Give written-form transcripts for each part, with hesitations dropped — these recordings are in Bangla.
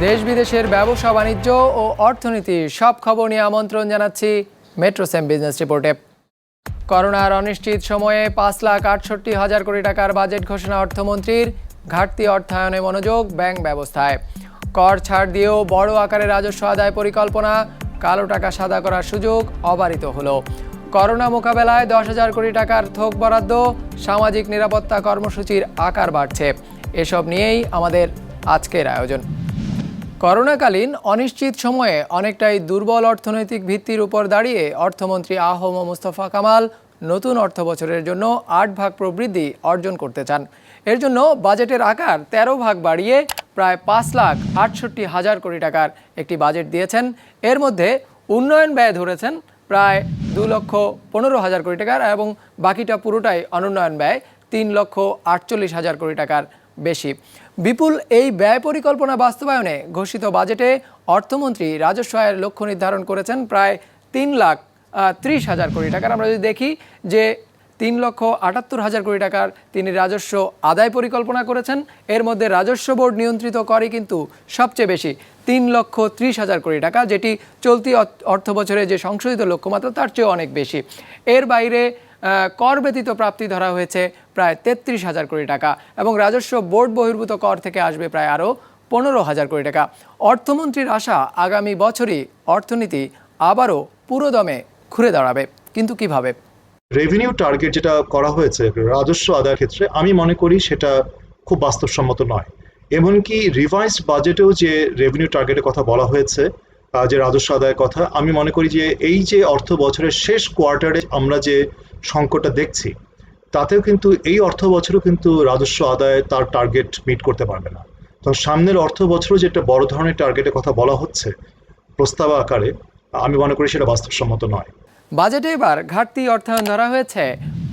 দেশ বিদেশের ব্যবসা বাণিজ্য ও অর্থনীতি সব খবর নিয়ে আমন্ত্রণ জানাচ্ছি মেট্রো সেম বিজনেস রিপোর্টে। করোনার অনিশ্চিত সময়ে 5,68,000 কোটি টাকার বাজেট ঘোষণা অর্থমন্ত্রীর। ঘাটতি অর্থায়নে মনোযোগ ব্যাংক ব্যবস্থায়। কর ছাড় দিয়েও বড় আকারে রাজস্ব আদায় পরিকল্পনা। কালো টাকা সাদা করার সুযোগ অবারিত হলো। করোনা মোকাবেলায় 10,000 কোটি টাকার থোক বরাদ্দ। সামাজিক নিরাপত্তা কর্মসূচির আকার বাড়ছে। এসব নিয়েই আমাদের আজকের আয়োজন। করোনাকালীন অনিশ্চিত সময়ে অনেকটাই দুর্বল অর্থনৈতিক ভিত্তির উপর দাঁড়িয়ে অর্থমন্ত্রী আ.হ.ম মুস্তফা কামাল নতুন অর্থ বছরের জন্য 8 ভাগ প্রবৃদ্ধি অর্জন করতে চান। এর জন্য বাজেটের আকার 13 ভাগ বাড়িয়ে প্রায় 5,68,000 কোটি টাকার একটি বাজেট দিয়েছেন। এর মধ্যে উন্নয়ন ব্যয় ধরেছেন প্রায় 2,15,000 কোটি টাকার এবং বাকিটা পুরোটাই অনুন্নয়ন ব্যয় 3,48,000 কোটি টাকার বেশি। বিপুল এই ব্যয় পরিকল্পনা বাস্তবায়নে ঘোষিত বাজেটে অর্থমন্ত্রী রাজস্ব আয়ের লক্ষ্য নির্ধারণ করেছেন প্রায় 3,30,000 কোটি টাকার। আমরা যদি দেখি যে 3,78,000 কোটি টাকার তিনি রাজস্ব আদায় পরিকল্পনা করেছেন। এর মধ্যে রাজস্ব বোর্ড নিয়ন্ত্রিত করে কিন্তু সবচেয়ে বেশি 3,30,000 কোটি টাকা, যেটি চলতি অর্থ বছরে যে সংশোধিত লক্ষ্যমাত্রা তার চেয়ে অনেক বেশি। এর বাইরে কর ব্যতীত প্রাপ্তি ধরা হয়েছে প্রায় 33,000 কোটি টাকা এবং রাজস্ব বোর্ড বহির্ভূত কর থেকে আসবে প্রায় আরও 15,000 কোটি টাকা। অর্থমন্ত্রীর আশা আগামী বছরই অর্থনীতি আবারও পুরোদমে ঘুরে দাঁড়াবে, কিন্তু কিভাবে? রেভিনিউ টার্গেট যেটা করা হয়েছে রাজস্ব আদায়ের ক্ষেত্রে, আমি মনে করি সেটা খুব বাস্তবসম্মত নয়। এমনকি রিভাইসড বাজেটেও যে রেভিনিউ টার্গেটের কথা বলা হয়েছে, যে রাজস্ব আদায়ের কথা, আমি মনে করি যে এই যে অর্থ বছরের শেষ কোয়ার্টারে আমরা যে সংকটটা দেখছি, তাতেও কিন্তু এই অর্থ বছরও কিন্তু রাজস্ব আদায় তার টার্গেট মিট করতে পারবে না। তো সামনের অর্থ বছরও যে একটা বড় ধরনের টার্গেটের কথা বলা হচ্ছে প্রস্তাব আকারে, আমি মনে করি সেটা বাস্তবসম্মত নয়। বাজেটে এবার ঘাটতি অর্থায়ন ধরা হয়েছে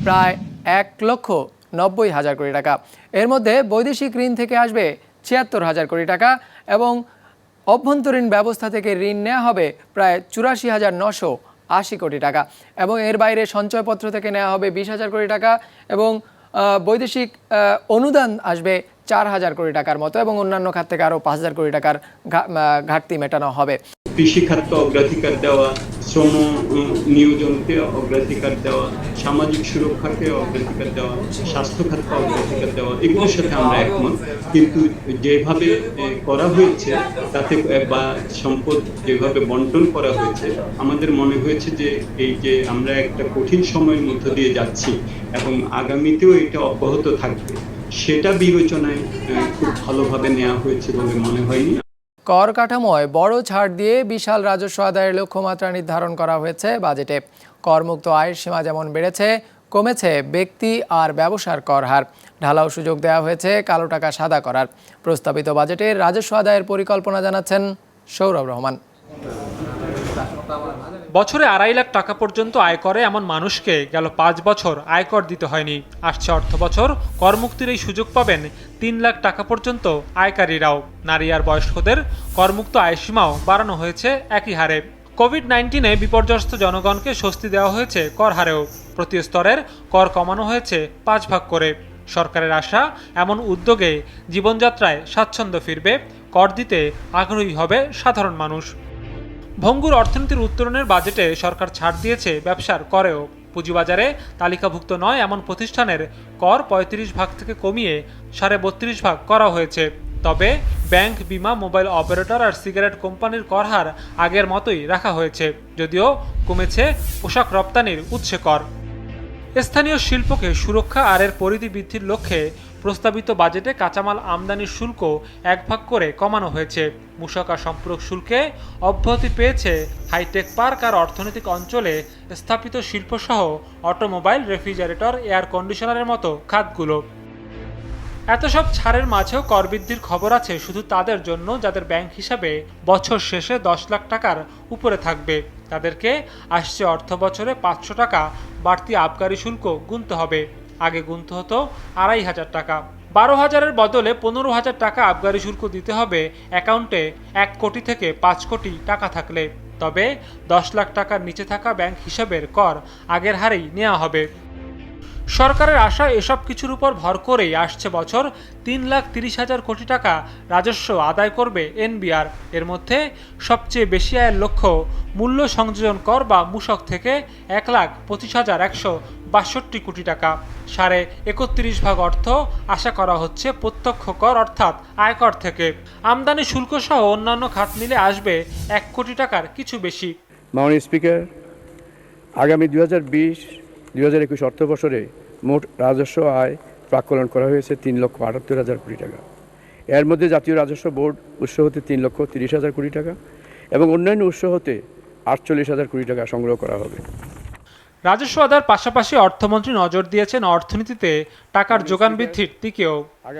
প্রায় 1,90,000 কোটি টাকা। এর মধ্যে বৈদেশিক ঋণ থেকে আসবে 76,000 কোটি টাকা এবং অভ্যন্তরীণ ব্যবস্থা থেকে ঋণ নেওয়া হবে প্রায় 84,980 কোটি টাকা এবং এর বাইরে সঞ্চয়পত্র থেকে নেওয়া হবে 20,000 কোটি টাকা এবং বৈদেশিক অনুদান আসবে 4,000 কোটি টাকার মতো এবং অন্যান্য খাত থেকে আরও 5,000 কোটি টাকার ঘাটতি মেটানো হবে। কৃষি খাতকে অগ্রাধিকার দেওয়া, শ্রম নিয়োজনকে অগ্রাধিকার দেওয়া, সামাজিক সুরক্ষাকে অগ্রাধিকার দেওয়া, স্বাস্থ্য খাতকে অগ্রাধিকার দেওয়া, এগুলোর সাথে আমরা একমত। কিন্তু যেভাবে করা হয়েছে তাতে বা সম্পদ যেভাবে বন্টন করা হয়েছে, আমাদের মনে হয়েছে যে এই যে আমরা একটা কঠিন সময়ের মধ্য দিয়ে যাচ্ছি এবং আগামীতেও এটা অব্যাহত থাকবে, সেটা বিবেচনায় খুব ভালোভাবে নেওয়া হয়েছে বলে মনে হয়নি। কর কাঠামোয় বড় ছাড় দিয়ে বিশাল রাজস্ব আদায়ের লক্ষ্যমাত্রা নির্ধারণ করা হয়েছে বাজেটে। করমুক্ত আয়ের সীমা যেমন বেড়েছে, কমেছে ব্যক্তি আর ব্যবসার কর হার। ঢালাও সুযোগ দেওয়া হয়েছে কালো টাকা সাদা করার। প্রস্তাবিত বাজেটে রাজস্ব আদায়ের পরিকল্পনা জানাচ্ছেন সৌরভ রহমান। বছরে 2.5 লাখ টাকা পর্যন্ত আয় করে এমন মানুষকে গেল 5 বছর আয়কর দিতে হয়নি। আসছে অর্থ বছর করমুক্তির এই সুযোগ পাবেন 3 লাখ টাকা পর্যন্ত আয়কারীরাও। নারী আর বয়স্কদের করমুক্ত আয়সীমাও বাড়ানো হয়েছে একই হারে। কোভিড-19-এ বিপর্যস্ত জনগণকে স্বস্তি দেওয়া হয়েছে কর হারেও। প্রতি স্তরের কর কমানো হয়েছে 5 ভাগ করে। সরকারের আশা এমন উদ্যোগে জীবনযাত্রায় স্বাচ্ছন্দ্য ফিরবে, কর দিতে আগ্রহী হবে সাধারণ মানুষ। ভঙ্গুর অর্থনীতির উত্তরণের বাজেটে সরকার ছাড় দিয়েছে ব্যবসার করেও। পুঁজিবাজারে তালিকাভুক্ত নয় এমন প্রতিষ্ঠানের কর 35 ভাগ থেকে কমিয়ে 32.5 ভাগ করা হয়েছে। তবে ব্যাংক, বিমা, মোবাইল অপারেটর আর সিগারেট কোম্পানির কর হার আগের মতোই রাখা হয়েছে, যদিও কমেছে পোশাক রপ্তানির উৎসে কর। স্থানীয় শিল্পকে সুরক্ষা আর এর পরিধি বৃদ্ধির লক্ষ্যে প্রস্তাবিত বাজেটে কাঁচামাল আমদানির শুল্ক 1 ভাগ করে কমানো হয়েছে। মূসক আর সম্পূরক শুল্কে অব্যাহতি পেয়েছে হাইটেক পার্ক আর অর্থনৈতিক অঞ্চলে স্থাপিত শিল্পসহ অটোমোবাইল, রেফ্রিজারেটর, এয়ার কন্ডিশনারের মতো খাতগুলো। এত সব ছাড়ের মাঝেও কর বৃদ্ধির খবর আছে শুধু তাদের জন্য যাদের ব্যাংক হিসাবে বছর শেষে 10 লাখ টাকার উপরে থাকবে। তাদেরকে আসছে অর্থ বছরে 500 টাকা বাড়তি আবগারি শুল্ক গুনতে হবে। আগে গুনতে হতো 2,500 টাকা। 12,000-এর বদলে 15,000 টাকা আবগারি শুল্ক দিতে হবে অ্যাকাউন্টে 1 কোটি থেকে 5 কোটি টাকা থাকলে। তবে 10 লাখ টাকার নিচে থাকা ব্যাংক হিসাবের কর আগের হারেই নেওয়া হবে। সরকারের আশা এসব কিছুর উপর ভর করেই আসছে বছর 3,30,000 কোটি টাকা রাজস্ব আদায় করবে এনবিআর। এর মধ্যে সবচেয়ে বেশি আয়ের লক্ষ্য মূল্য সংযোজন কর বা মূসক থেকে 1,25,162 কোটি টাকা। 31.5% অর্থ আশা করা হচ্ছে প্রত্যক্ষ কর অর্থাৎ আয়কর থেকে। আমদানি শুল্ক সহ অন্যান্য খাত মিলে আসবে 1 কোটি টাকার কিছু বেশি। মাননীয় স্পিকার, আগামী 2020-2021 অর্থ বছরে মোট রাজস্ব আয় প্রাক্কলন করা হয়েছে 3,78,000 কোটি টাকা। এর মধ্যে জাতীয় রাজস্ব বোর্ড উৎস হতে 3,30,000 কোটি টাকা এবং অন্যান্য উৎস হতে 48,000 কোটি টাকা সংগ্রহ করা হবে। রাজস্ব আদায়ের পাশাপাশি অর্থমন্ত্রী নজর দিয়েছেন অর্থনীতিতে টাকার যোগান বৃদ্ধির দিকেও।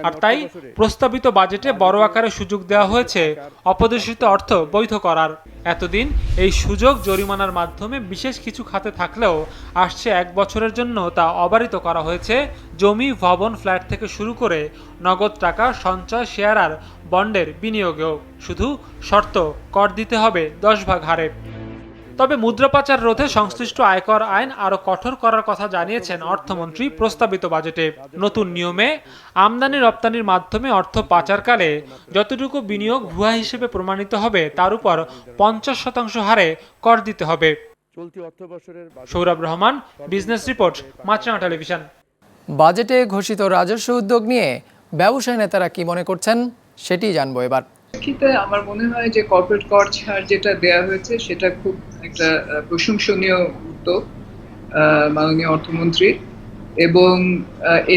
আর তাই প্রস্তাবিত বাজেটে বড় আকারে সুযোগ দেওয়া হয়েছে অপদেশিত অর্থ বৈধ করার। এতদিন এই সুযোগ জরিমানার মাধ্যমে বিশেষ কিছু খাতে থাকলেও আসছে 1 বছরের জন্য তা অবারিত করা হয়েছে জমি, ভবন, ফ্ল্যাট থেকে শুরু করে নগদ টাকা, সঞ্চয়, শেয়ার আর বন্ডের বিনিয়োগেও। শুধু শর্ত, কর দিতে হবে 10 ভাগ হারে। তবে মুদ্রা পাচার রোধে সংশ্লিষ্ট আয়কর আইন আরও কঠোর করার কথা জানিয়েছেন অর্থমন্ত্রী প্রস্তাবিত বাজেটে। নতুন নিয়মে আমদানি রপ্তানির মাধ্যমে অর্থ পাচারকালে যতটুকু বিনিয়োগ ভুয়া হিসেবে প্রমাণিত হবে তার উপর 50% হারে কর দিতে হবে। সৌরভ রহমান, বিজনেস রিপোর্ট, মাছরাঙা টেলিভিশন। বাজেটে ঘোষিত রাজস্ব উদ্যোগ নিয়ে ব্যবসায়ী নেতারা কি মনে করছেন সেটি জানবো এবার। প্রেক্ষিতে আমার মনে হয় যে কর্পোরেট কর ছাড় যেটা দেয়া হয়েছে সেটা খুব একটা প্রশংসনীয় উদ্যোগ মাননীয় অর্থমন্ত্রী, এবং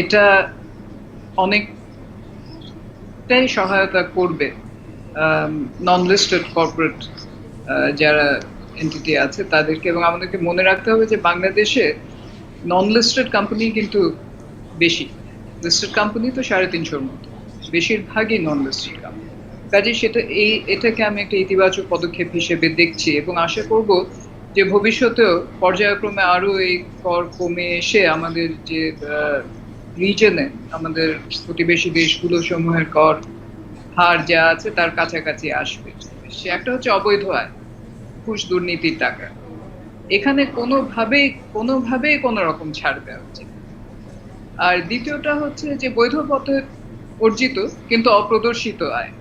এটা অনেকটাই সহায়তা করবে নন লিস্টেড কর্পোরেট যারা এন্টিটি আছে তাদেরকে। এবং আমাদেরকে মনে রাখতে হবে যে বাংলাদেশে নন লিস্টেড কোম্পানি কিন্তু বেশি, লিস্টেড কোম্পানি তো 350-র মতো, বেশিরভাগই নন লিস্টেড কোম্পানি। কাজে এটাকে আমি একটা ইতিবাচক পদক্ষেপ হিসেবে দেখছি এবং আশা করব যে ভবিষ্যতেও পর্যায়ক্রমে আরো এই কর কমে এসে আমাদের যে রিজনে আমাদের প্রতিবেশী দেশগুলো সমূহের কর হার যা আছে তার কাছাকাছি আসবে। সে একটা হচ্ছে অবৈধ আয়, ঘুষ, দুর্নীতির টাকা। এখানে কোনোভাবেই কোনো রকম ছাড় দেওয়া উচিত। আর দ্বিতীয়টা হচ্ছে যে বৈধ পথে অর্জিত কিন্তু অপ্রদর্শিত আয়।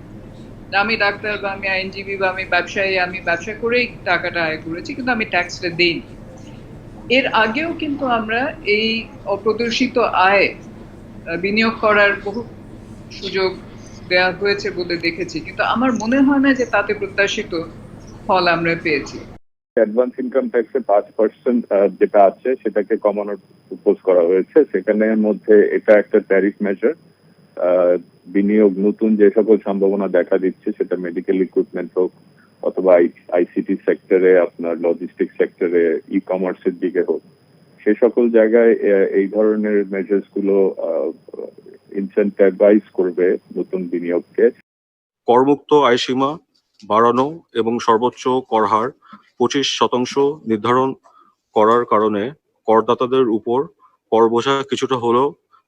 আমি ডাক্তার বা আমি আইনজীবী বা আমি ব্যবসায়ী, আমি ব্যবসা করেই টাকাটা আয় করেছি কিন্তু আমি ট্যাক্সটা দেইনি। এর আগেও কিন্তু আমরা এই অপ্রদর্শিত আয় বিনিয়োগ করার বহু সুযোগ দেওয়া হয়েছে বলে দেখেছি, কিন্তু আমার মনে হয় না যে তাতে প্রত্যাশিত ফল আমরা পেয়েছি। অ্যাডভান্স ইনকাম ট্যাক্সে 5% যেটা আছে সেটাকে কমানোর প্রপোজ করা হয়েছে। সেখানের মধ্যে এটা একটা ট্যারিফ মেজার। বিনিয়োগ নতুন যে সকল সম্ভাবনা দেখা দিচ্ছে, সেটা মেডিকেল ইকুইপমেন্ট হোক অথবা আইসিটি সেক্টরে, আপনার লজিস্টিক সেক্টরে, ই কমার্সের দিকে হোক, সে সকল জায়গায় এই ধরনের মেজার্স গুলো ইনসেন্টিভাইজ করবে নতুন বিনিয়োগকে। করমুক্ত আয়সীমা বাড়ানো এবং সর্বোচ্চ কর হার 25% নির্ধারণ করার কারণে করদাতাদের উপর কর বোঝা কিছুটা হলেও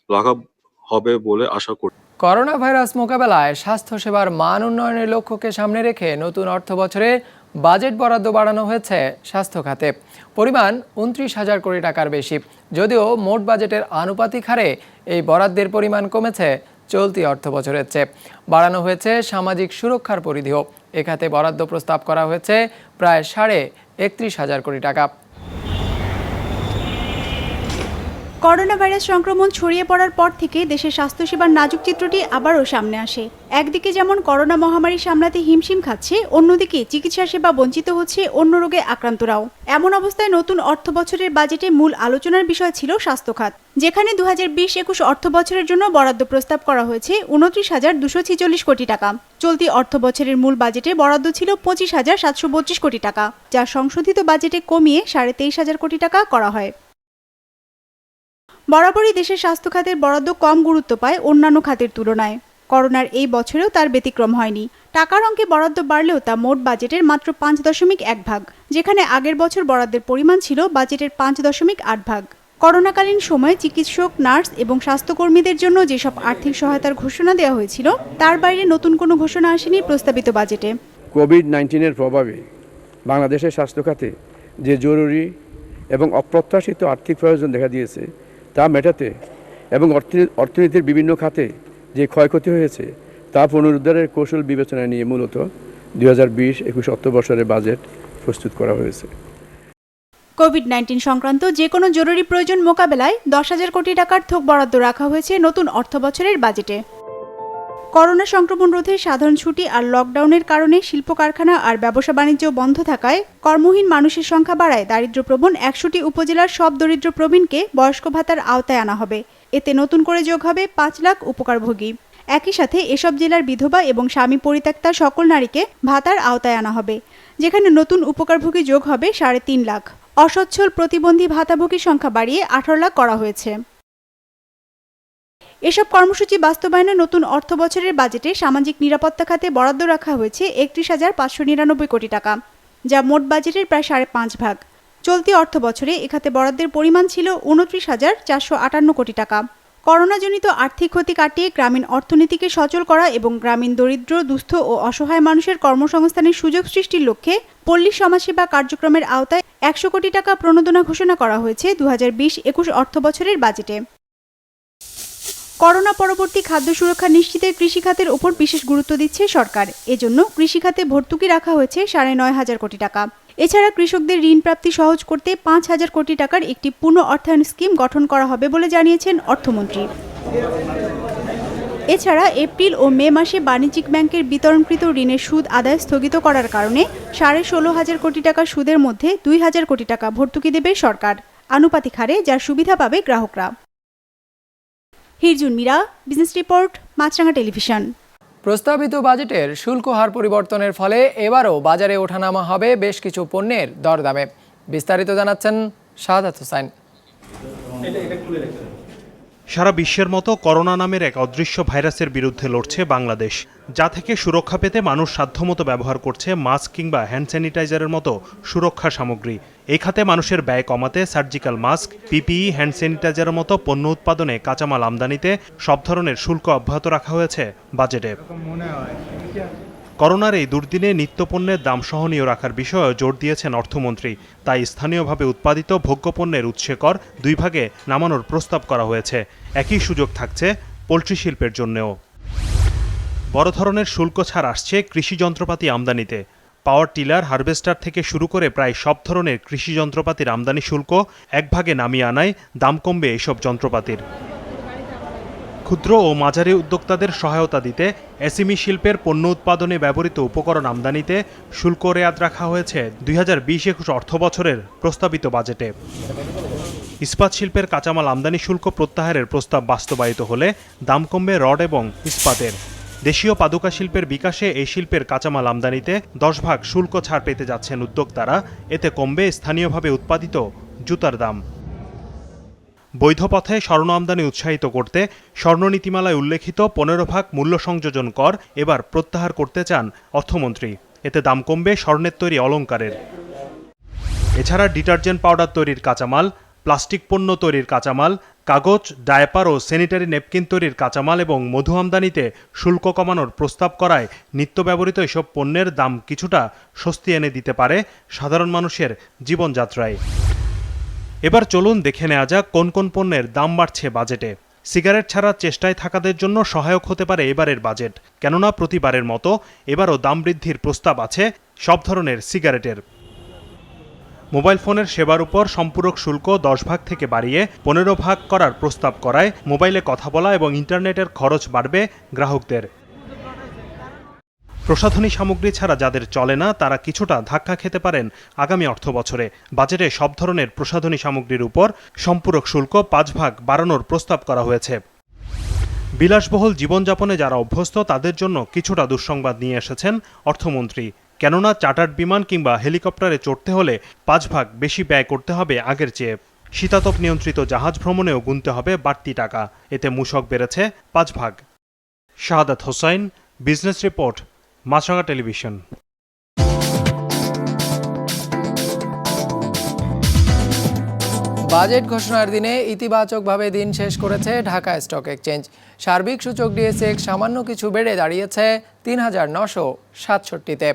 লাঘব হবে বলে আশা করি। করোনা ভাইরাস মোকাবেলায় স্বাস্থ্যসেবার মান উন্নয়নের লক্ষ্যকে সামনে রেখে নতুন অর্থ বছরে বাজেট বরাদ্দ বাড়ানো হয়েছে স্বাস্থ্য খাতে। পরিমাণ 29,000 কোটি টাকার বেশি। যদিও মোট বাজেটের আনুপাতিক হারে এই বরাদ্দের পরিমাণ কমেছে চলতি অর্থ বছরের চেয়ে। বাড়ানো হয়েছে সামাজিক সুরক্ষার পরিধিও। এ খাতে বরাদ্দ প্রস্তাব করা হয়েছে প্রায় 31,500 কোটি টাকা। করোনা ভাইরাস সংক্রমণ ছড়িয়ে পড়ার পর থেকে দেশের স্বাস্থ্যসেবার নাজুক চিত্রটি আবারও সামনে আসে। একদিকে যেমন করোনা মহামারী সামলাতে হিমশিম খাচ্ছে, অন্যদিকে চিকিৎসা সেবা বঞ্চিত হচ্ছে অন্য রোগে আক্রান্তরাও। এমন অবস্থায় নতুন অর্থ বছরের বাজেটে মূল আলোচনার বিষয় ছিল স্বাস্থ্য খাত, যেখানে 2020-21 অর্থ বছরের জন্য বরাদ্দ প্রস্তাব করা হয়েছে 29,246 কোটি টাকা। চলতি অর্থ বছরের মূল বাজেটে বরাদ্দ ছিল 25,732 কোটি টাকা, যা সংশোধিত বাজেটে কমিয়ে 23,500 কোটি টাকা করা হয়। বরাবরই দেশের স্বাস্থ্য খাতের বরাদ্দ কম গুরুত্ব পায় অন্যান্য খাতের তুলনায়। করোনার এই বছরেও তার ব্যতিক্রম হয়নি। টাকার অঙ্কে বরাদ্দ বাড়লেও তা মোট বাজেটের মাত্র 5.1 ভাগ, যেখানে আগের বছর বরাদ্দের পরিমাণ ছিল বাজেটের 5.8 ভাগ। করোনাকালীন সময়ে চিকিৎসক, নার্স এবং স্বাস্থ্যকর্মীদের জন্য যেসব আর্থিক সহায়তার ঘোষণা দেওয়া হয়েছিল তার বাইরে নতুন কোনো ঘোষণা আসেনি প্রস্তাবিত বাজেটে। কোভিড-19-এর প্রভাবে বাংলাদেশের স্বাস্থ্য খাতে যে জরুরি এবং অপ্রত্যাশিত আর্থিক প্রয়োজন দেখা দিয়েছে তা মেটাতে এবং অর্থনীতির বিভিন্ন খাতে যে ক্ষয়ক্ষতি হয়েছে তা পুনরুদ্ধারের কৌশল বিবেচনা নিয়ে মূলত 2020-21 অর্থবর্ষের বাজেট প্রস্তুত করা হয়েছে। কোভিড-19 সংক্রান্ত যে কোনো জরুরি প্রয়োজন মোকাবেলায় 10,000 কোটি টাকার থোক বরাদ্দ রাখা হয়েছে নতুন অর্থবছরের বাজেটে। করোনা সংক্রমণ রোধে সাধারণ ছুটি আর লকডাউনের কারণে শিল্প কারখানা আর ব্যবসা বাণিজ্য বন্ধ থাকায় কর্মহীন মানুষের সংখ্যা বাড়ায় দারিদ্র্যপ্রবণ 100টি উপজেলার সব দরিদ্র প্রবীণকে বয়স্ক ভাতার আওতায় আনা হবে। এতে নতুন করে যোগ হবে 5 লাখ উপকারভোগী। একই সাথে এসব জেলার বিধবা এবং স্বামী পরিত্যক্তা সকল নারীকে ভাতার আওতায় আনা হবে, যেখানে নতুন উপকারভোগী যোগ হবে 3.5 লাখ। অসচ্ছল প্রতিবন্ধী ভাতাভোগীর সংখ্যা বাড়িয়ে 18 লাখ করা হয়েছে। এসব কর্মসূচি বাস্তবায়নে নতুন অর্থবছরের বাজেটে সামাজিক নিরাপত্তা খাতে বরাদ্দ রাখা হয়েছে 31,599 কোটি টাকা, যা মোট বাজেটের প্রায় 5.5 ভাগ। চলতি অর্থবছরে এ খাতে বরাদ্দের পরিমাণ ছিল 29,458 কোটি টাকা। করোনাজনিত আর্থিক ক্ষতি কাটিয়ে গ্রামীণ অর্থনীতিকে সচল করা এবং গ্রামীণ দরিদ্র, দুস্থ ও অসহায় মানুষের কর্মসংস্থানের সুযোগ সৃষ্টির লক্ষ্যে পল্লী সমাজসেবা কার্যক্রমের আওতায় 100 কোটি টাকা প্রণোদনা ঘোষণা করা হয়েছে 2020-21 অর্থবছরের বাজেটে। করোনা পরবর্তী খাদ্য সুরক্ষা নিশ্চিতে কৃষিখাতের উপর বিশেষ গুরুত্ব দিচ্ছে সরকার। এজন্য কৃষিখাতে ভর্তুকি রাখা হয়েছে 9,500 কোটি টাকা। এছাড়া কৃষকদের ঋণ প্রাপ্তি সহজ করতে 5,000 কোটি টাকার একটি পুনঃ অর্থায়ন স্কিম গঠন করা হবে বলে জানিয়েছেন অর্থমন্ত্রী। এছাড়া এপ্রিল ও মে মাসে বাণিজ্যিক ব্যাংকের বিতরণকৃত ঋণের সুদ আদায় স্থগিত করার কারণে 16,500 কোটি টাকা সুদের মধ্যে 2,000 কোটি টাকা ভর্তুকি দেবে সরকার, আনুপাতিক হারে, যার সুবিধা পাবে গ্রাহকরা। হিরজুন মীরা, বিজনেস রিপোর্ট, মাছরাঙা টেলিভিশন। প্রস্তাবিত বাজেটের শুল্ক হার পরিবর্তনের ফলে এবারও বাজারে ওঠানামা হবে বেশ কিছু পণ্যের দরদামে। বিস্তারিত জানাচ্ছেন শাহাদাত হোসেন। সারা বিশ্বের মতো করোনা নামের এক অদৃশ্য ভাইরাসের বিরুদ্ধে লড়ছে বাংলাদেশ, যা থেকে সুরক্ষা পেতে মানুষ সাধ্যমতো ব্যবহার করছে মাস্ক কিংবা হ্যান্ড স্যানিটাইজারের মতো সুরক্ষা সামগ্রী। এই খাতে মানুষের ব্যয় কমাতে সার্জিক্যাল মাস্ক, পিপিই, হ্যান্ড স্যানিটাইজারের মতো পণ্য উৎপাদনে কাঁচামাল আমদানিতে সব ধরনের শুল্ক অব্যাহত রাখা হয়েছে বাজেটে। করোনার এই দুর্দিনে নিত্যপণ্যের দাম সহনীয় রাখার বিষয়েও জোর দিয়েছেন অর্থমন্ত্রী। তাই স্থানীয়ভাবে উৎপাদিত ভোগ্যপণ্যের উৎসে কর 2 ভাগে নামানোর প্রস্তাব করা হয়েছে। একই সুযোগ থাকছে পোলট্রি শিল্পের জন্যও। বড় ধরনের শুল্ক ছাড় আসছে কৃষি যন্ত্রপাতি আমদানিতে। পাওয়ার টিলার, হারভেস্টার থেকে শুরু করে প্রায় সব ধরনের কৃষি যন্ত্রপাতির আমদানি শুল্ক 1 ভাগে নামিয়ে আনায় দাম কমবে এসব যন্ত্রপাতির। ক্ষুদ্র ও মাঝারি উদ্যোক্তাদের সহায়তা দিতে এসএমই শিল্পের পণ্য উৎপাদনে ব্যবহৃত উপকরণ আমদানিতে শুল্ক রেয়াত রাখা হয়েছে 2020-21 অর্থবছরের প্রস্তাবিত বাজেটে। ইস্পাত শিল্পের কাঁচামাল আমদানি শুল্ক প্রত্যাহারের প্রস্তাব বাস্তবায়িত হলে দাম কমবে রড এবং ইস্পাতের। দেশীয় পাদুকা শিল্পের বিকাশে এই শিল্পের কাঁচামাল আমদানিতে 10 ভাগ শুল্ক ছাড় পেতে যাচ্ছেন উদ্যোক্তারা। এতে কমবে স্থানীয়ভাবে উৎপাদিত জুতার দাম। বৈধ পথে স্বর্ণ আমদানি উৎসাহিত করতে স্বর্ণনীতিমালায় উল্লেখিত 15 ভাগ মূল্য সংযোজন কর এবার প্রত্যাহার করতে চান অর্থমন্ত্রী। এতে দাম কমবে স্বর্ণের তৈরি অলংকারের। এছাড়া ডিটারজেন্ট পাউডার তৈরির কাঁচামাল, প্লাস্টিক পণ্য তৈরির কাঁচামাল, কাগজ, ডায়াপার ও স্যানিটারি ন্যাপকিন তৈরির কাঁচামাল এবং মধু আমদানিতে শুল্ক কমানোর প্রস্তাব করায় নিত্য ব্যবহৃত এসব পণ্যের দাম কিছুটা স্বস্তি এনে দিতে পারে সাধারণ মানুষের জীবনযাত্রায়। এবার চলুন দেখে নেওয়া যাক কোন কোন পণ্যের দাম বাড়ছে বাজেটে। সিগারেট ছাড়ার চেষ্টায় থাকাদের জন্য সহায়ক হতে পারে এবারের বাজেট, কেননা প্রতিবারের মতো এবারও দাম বৃদ্ধির প্রস্তাব আছে সব ধরনের সিগারেটের। মোবাইল ফোনের সেবার উপর সম্পূরক শুল্ক 10 ভাগ থেকে বাড়িয়ে 15 ভাগ করার প্রস্তাব করায় মোবাইলে কথা বলা এবং ইন্টারনেটের খরচ বাড়বে গ্রাহকদের। প্রসাধনী সামগ্রী ছাড়া যাদের চলে না তারা কিছুটা ধাক্কা খেতে পারেন আগামী অর্থবছরে। বাজেটে সব ধরনের প্রসাধনী সামগ্রীর উপর সম্পূরক শুল্ক 5 ভাগ বাড়ানোর প্রস্তাব করা হয়েছে। বিলাসবহুল জীবনযাপনে যারা অভ্যস্ত তাদের জন্য কিছুটা দুঃসংবাদ নিয়ে এসেছেন অর্থমন্ত্রী, কেননা চার্টার্ড বিমান কিংবা হেলিকপ্টারে চড়তে হলে 5 ভাগ বেশি ব্যয় করতে হবে আগের চেয়ে। শীতাতপ নিয়ন্ত্রিত জাহাজ ভ্রমণেও গুনতে হবে বাড়তি টাকা, এতে মূসক বেড়েছে 5 ভাগ। শাহাদাত হোসেন, বিজনেস রিপোর্ট, মাছরাঙা টেলিভিশন। বাজেট ঘোষণার দিনে ইতিবাচকভাবে দিন শেষ করেছে ঢাকা স্টক এক্সচেঞ্জ। সার্বিক সূচক ডিএসএক্স সামান্য কিছু বেড়ে দাঁড়িয়েছে ৩,৯৬৭-তে।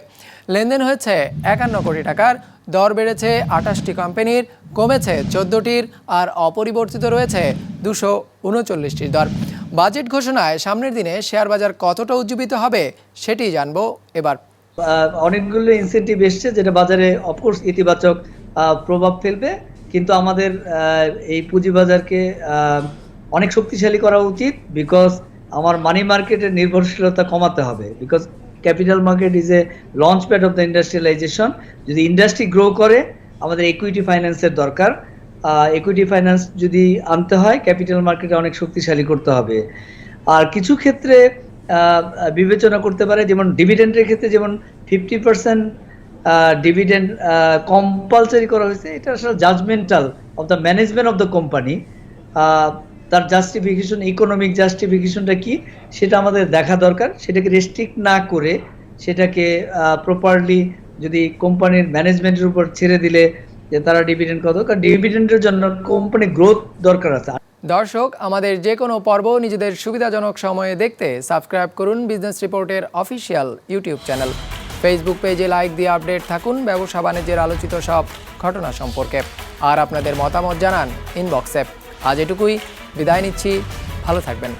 লেনদেন হয়েছে ৫১ কোটি টাকার, দর বেড়েছে ২৮টি কোম্পানির, কমেছে ১৪টির, আর অপরিবর্তিত রয়েছে ২৩৯টির দর। বাজেট ঘোষণায় সামনের দিনে শেয়ার বাজার কতটা উজ্জীবিত হবে সেটি জানবো এবার। অনেকগুলো ইনসেন্টিভ এসছে যেটা বাজারে অফকোর্স ইতিবাচক প্রভাব ফেলবে, কিন্তু আমাদের এই পুঁজিবাজারকে অনেক শক্তিশালী করা উচিত। বিকজ আমার মানি মার্কেটের নির্ভরশীলতা কমাতে হবে। Because capital market is a launch pad of the industrialisation. যদি ইন্ডাস্ট্রি গ্রো করে আমাদের ইকুইটি ফাইন্যান্সের দরকার। ইকুইটি ফাইন্যান্স যদি আনতে হয় ক্যাপিটাল মার্কেটে অনেক শক্তিশালী করতে হবে। আর কিছু ক্ষেত্রে বিবেচনা করতে পারে, যেমন ডিভিডেন্ডের ক্ষেত্রে যেমন 50% ডিভিডেন্ড কম্পালসারি করা হয়েছে। এটা আসলে judgemental of the management of the company. তার জাস্টিফিকেশন, ইকোনমিক জাস্টিফিকেশনটা কি সেটা আমাদের দেখা দরকার। সেটাকে রেস্ট্রিক্ট না করে সেটাকে প্রপারলি যদি কোম্পানির ম্যানেজমেন্টের উপর ছেড়ে দিলে যে তারা ডিভিডেন্ড কত, কারণ ডিভিডেন্ডের জন্য কোম্পানি গ্রোথ দরকার আছে। দর্শক, আমাদের যে কোনো পর্ব নিজেদের সুবিধাজনক সময়ে দেখতে সাবস্ক্রাইব করুন বিজনেস রিপোর্টের অফিসিয়াল ইউটিউব চ্যানেল। ফেসবুক পেজে লাইক দিয়ে আপডেট থাকুন ব্যবসা বাণিজ্যের আলোচিত সব ঘটনা সম্পর্কে। আর আপনাদের মতামত জানান ইনবক্সে। আজ এটুকুই, বিদায় নিচ্ছি, ভালো থাকবেন।